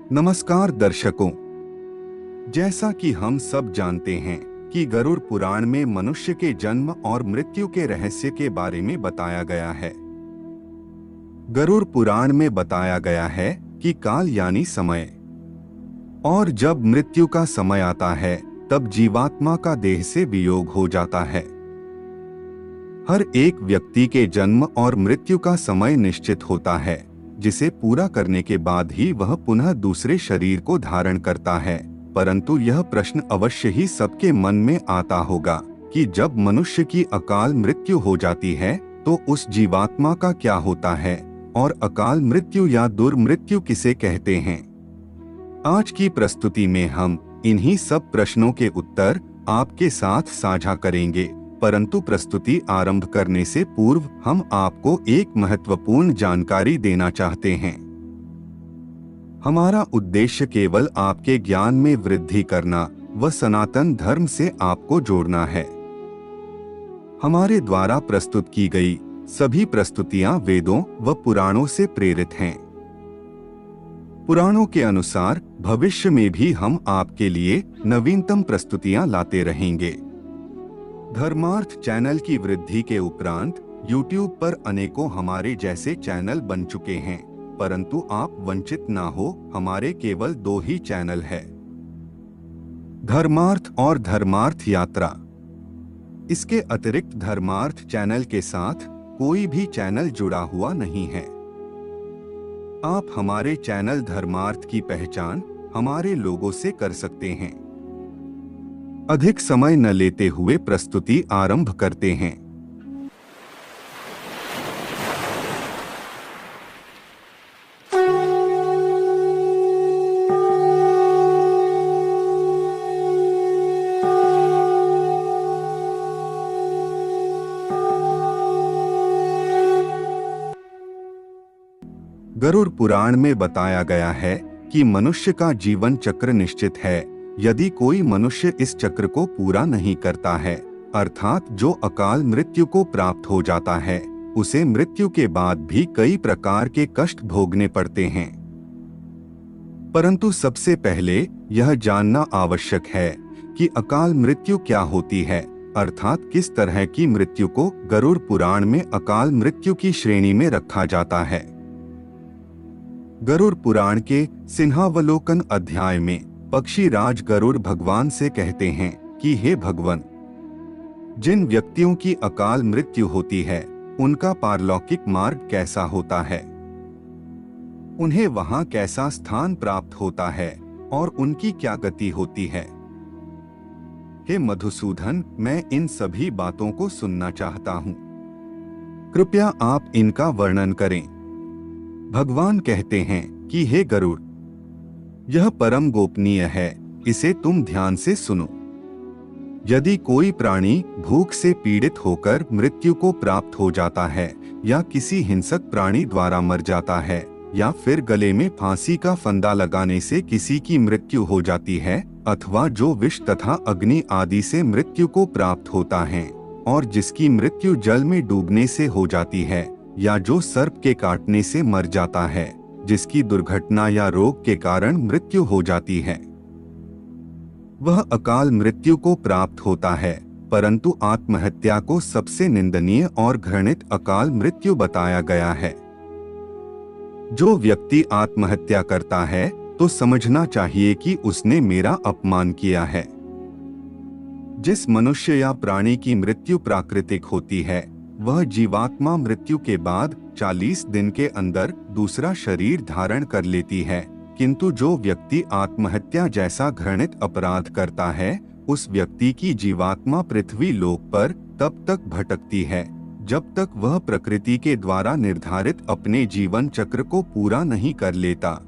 नमस्कार दर्शकों। जैसा कि हम सब जानते हैं कि गरुड़ पुराण में मनुष्य के जन्म और मृत्यु के रहस्य के बारे में बताया गया है। गरुड़ पुराण में बताया गया है कि काल यानी समय, और जब मृत्यु का समय आता है तब जीवात्मा का देह से वियोग हो जाता है। हर एक व्यक्ति के जन्म और मृत्यु का समय निश्चित होता है, जिसे पूरा करने के बाद ही वह पुनः दूसरे शरीर को धारण करता है। परंतु यह प्रश्न अवश्य ही सबके मन में आता होगा कि जब मनुष्य की अकाल मृत्यु हो जाती है तो उस जीवात्मा का क्या होता है, और अकाल मृत्यु या दुर्मृत्यु किसे कहते हैं। आज की प्रस्तुति में हम इन्हीं सब प्रश्नों के उत्तर आपके साथ साझा करेंगे। परंतु प्रस्तुति आरंभ करने से पूर्व हम आपको एक महत्वपूर्ण जानकारी देना चाहते हैं। हमारा उद्देश्य केवल आपके ज्ञान में वृद्धि करना व सनातन धर्म से आपको जोड़ना है। हमारे द्वारा प्रस्तुत की गई सभी प्रस्तुतियां वेदों व पुराणों से प्रेरित हैं। पुराणों के अनुसार भविष्य में भी हम आपके लिए नवीनतम प्रस्तुतियां लाते रहेंगे। धर्मार्थ चैनल की वृद्धि के उपरांत YouTube पर अनेकों हमारे जैसे चैनल बन चुके हैं, परंतु आप वंचित ना हो, हमारे केवल 2 ही चैनल है, धर्मार्थ और धर्मार्थ यात्रा। इसके अतिरिक्त धर्मार्थ चैनल के साथ कोई भी चैनल जुड़ा हुआ नहीं है। आप हमारे चैनल धर्मार्थ की पहचान हमारे लोगों से कर सकते हैं। अधिक समय न लेते हुए प्रस्तुति आरंभ करते हैं। गरुड़ पुराण में बताया गया है कि मनुष्य का जीवन चक्र निश्चित है। यदि कोई मनुष्य इस चक्र को पूरा नहीं करता है, अर्थात जो अकाल मृत्यु को प्राप्त हो जाता है, उसे मृत्यु के बाद भी कई प्रकार के कष्ट भोगने पड़ते हैं। परंतु सबसे पहले यह जानना आवश्यक है कि अकाल मृत्यु क्या होती है, अर्थात किस तरह की मृत्यु को गरुड़ पुराण में अकाल मृत्यु की श्रेणी में रखा जाता है। गरुड़ पुराण के सिंहावलोकन अध्याय में पक्षी राज गरुड़ भगवान से कहते हैं कि हे भगवान, जिन व्यक्तियों की अकाल मृत्यु होती है उनका पारलौकिक मार्ग कैसा होता है, उन्हें वहां कैसा स्थान प्राप्त होता है और उनकी क्या गति होती है। हे मधुसूदन, मैं इन सभी बातों को सुनना चाहता हूँ, कृपया आप इनका वर्णन करें। भगवान कहते हैं कि हे गरुड़, यह परम गोपनीय है, इसे तुम ध्यान से सुनो। यदि कोई प्राणी भूख से पीड़ित होकर मृत्यु को प्राप्त हो जाता है, या किसी हिंसक प्राणी द्वारा मर जाता है, या फिर गले में फांसी का फंदा लगाने से किसी की मृत्यु हो जाती है, अथवा जो विष तथा अग्नि आदि से मृत्यु को प्राप्त होता है और जिसकी मृत्यु जल में डूबने से हो जाती है, या जो सर्प के काटने से मर जाता है, जिसकी दुर्घटना या रोग के कारण मृत्यु हो जाती है, वह अकाल मृत्यु को प्राप्त होता है। परंतु आत्महत्या को सबसे निंदनीय और घृणित अकाल मृत्यु बताया गया है। जो व्यक्ति आत्महत्या करता है तो समझना चाहिए कि उसने मेरा अपमान किया है। जिस मनुष्य या प्राणी की मृत्यु प्राकृतिक होती है, वह जीवात्मा मृत्यु के बाद 40 दिन के अंदर दूसरा शरीर धारण कर लेती है। किंतु जो व्यक्ति आत्महत्या जैसा घृणित अपराध करता है, उस व्यक्ति की जीवात्मा पृथ्वी लोक पर तब तक भटकती है जब तक वह प्रकृति के द्वारा निर्धारित अपने जीवन चक्र को पूरा नहीं कर लेता।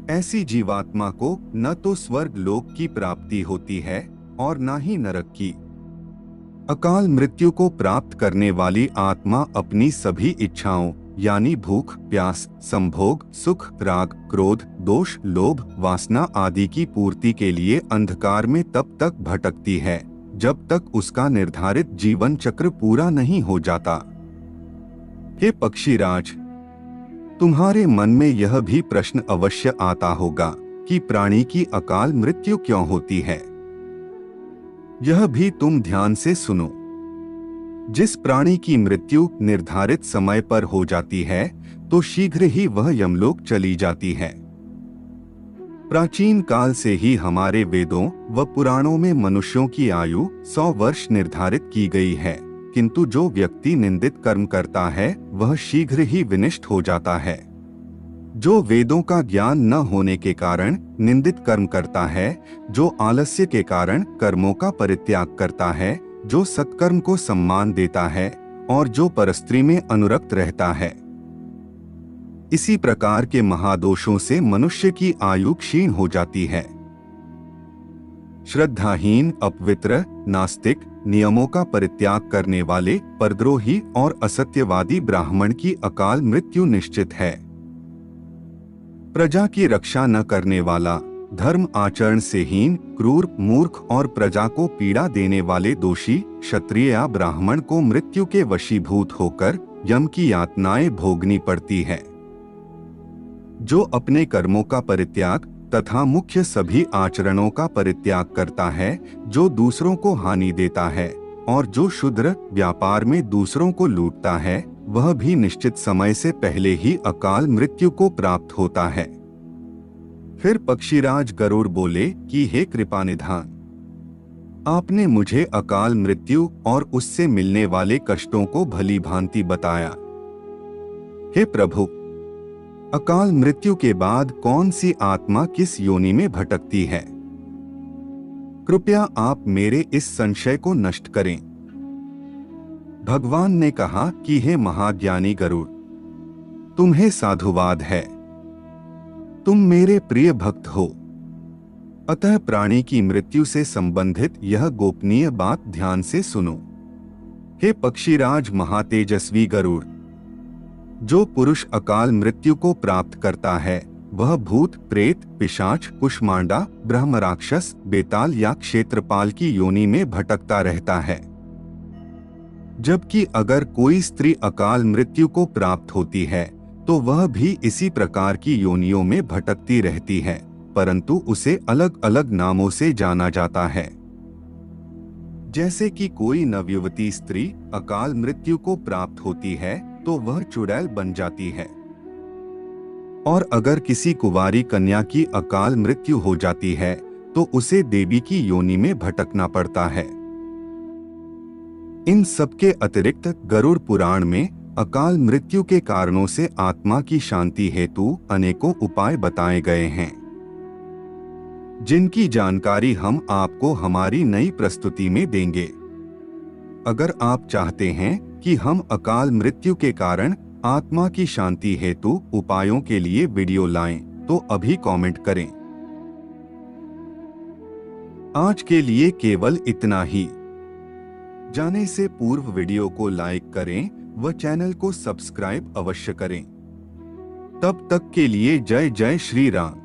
ऐसी जीवात्मा को न तो स्वर्ग लोक की प्राप्ति होती है और न ही नरक की। अकाल मृत्यु को प्राप्त करने वाली आत्मा अपनी सभी इच्छाओं यानी भूख, प्यास, संभोग, सुख, राग, क्रोध, दोष, लोभ, वासना आदि की पूर्ति के लिए अंधकार में तब तक भटकती है जब तक उसका निर्धारित जीवन चक्र पूरा नहीं हो जाता। हे पक्षीराज, तुम्हारे मन में यह भी प्रश्न अवश्य आता होगा कि प्राणी की अकाल मृत्यु क्यों होती है। यह भी तुम ध्यान से सुनो। जिस प्राणी की मृत्यु निर्धारित समय पर हो जाती है तो शीघ्र ही वह यमलोक चली जाती है। प्राचीन काल से ही हमारे वेदों व पुराणों में मनुष्यों की आयु 100 वर्ष निर्धारित की गई है, किंतु जो व्यक्ति निंदित कर्म करता है वह शीघ्र ही विनष्ट हो जाता है। जो वेदों का ज्ञान न होने के कारण निंदित कर्म करता है, जो आलस्य के कारण कर्मों का परित्याग करता है, जो सत्कर्म को सम्मान देता है और जो परस्त्री में अनुरक्त रहता है, इसी प्रकार के महादोषों से मनुष्य की आयु क्षीण हो जाती है। श्रद्धाहीन, अपवित्र, नास्तिक, नियमों का परित्याग करने वाले, परद्रोही और असत्यवादी ब्राह्मण की अकाल मृत्यु निश्चित है। प्रजा की रक्षा न करने वाला, धर्म आचरण से हीन, क्रूर, मूर्ख और प्रजा को पीड़ा देने वाले दोषी, क्षत्रिय या ब्राह्मण को मृत्यु के वशीभूत होकर यम की यातनाएं भोगनी पड़ती है। जो अपने कर्मों का परित्याग तथा मुख्य सभी आचरणों का परित्याग करता है, जो दूसरों को हानि देता है और जो क्षुद्र व्यापार में दूसरों को लूटता है, वह भी निश्चित समय से पहले ही अकाल मृत्यु को प्राप्त होता है। फिर पक्षीराज गरुड़ बोले कि हे कृपानिधान, आपने मुझे अकाल मृत्यु और उससे मिलने वाले कष्टों को भली भांति बताया। हे प्रभु, अकाल मृत्यु के बाद कौन सी आत्मा किस योनि में भटकती है? कृपया आप मेरे इस संशय को नष्ट करें। भगवान ने कहा कि हे महाज्ञानी गरुड़, तुम्हें साधुवाद है, तुम मेरे प्रिय भक्त हो, अतः प्राणी की मृत्यु से संबंधित यह गोपनीय बात ध्यान से सुनो। हे पक्षीराज महातेजस्वी गरुड़, जो पुरुष अकाल मृत्यु को प्राप्त करता है वह भूत, प्रेत, पिशाच, कुष्मांडा, ब्रह्म राक्षस, बेताल या क्षेत्रपाल की योनि में भटकता रहता है। जबकि अगर कोई स्त्री अकाल मृत्यु को प्राप्त होती है तो वह भी इसी प्रकार की योनियों में भटकती रहती है, परंतु उसे अलग अलग नामों से जाना जाता है। जैसे कि कोई नवयुवती स्त्री अकाल मृत्यु को प्राप्त होती है तो वह चुड़ैल बन जाती है, और अगर किसी कुंवारी कन्या की अकाल मृत्यु हो जाती है तो उसे देवी की योनि में भटकना पड़ता है। इन सबके अतिरिक्त गरुड़ पुराण में अकाल मृत्यु के कारणों से आत्मा की शांति हेतु अनेकों उपाय बताए गए हैं, जिनकी जानकारी हम आपको हमारी नई प्रस्तुति में देंगे। अगर आप चाहते हैं कि हम अकाल मृत्यु के कारण आत्मा की शांति हेतु उपायों के लिए वीडियो लाएं, तो अभी कमेंट करें। आज के लिए केवल इतना ही। जाने से पूर्व वीडियो को लाइक करें व चैनल को सब्सक्राइब अवश्य करें। तब तक के लिए जय जय श्री राम।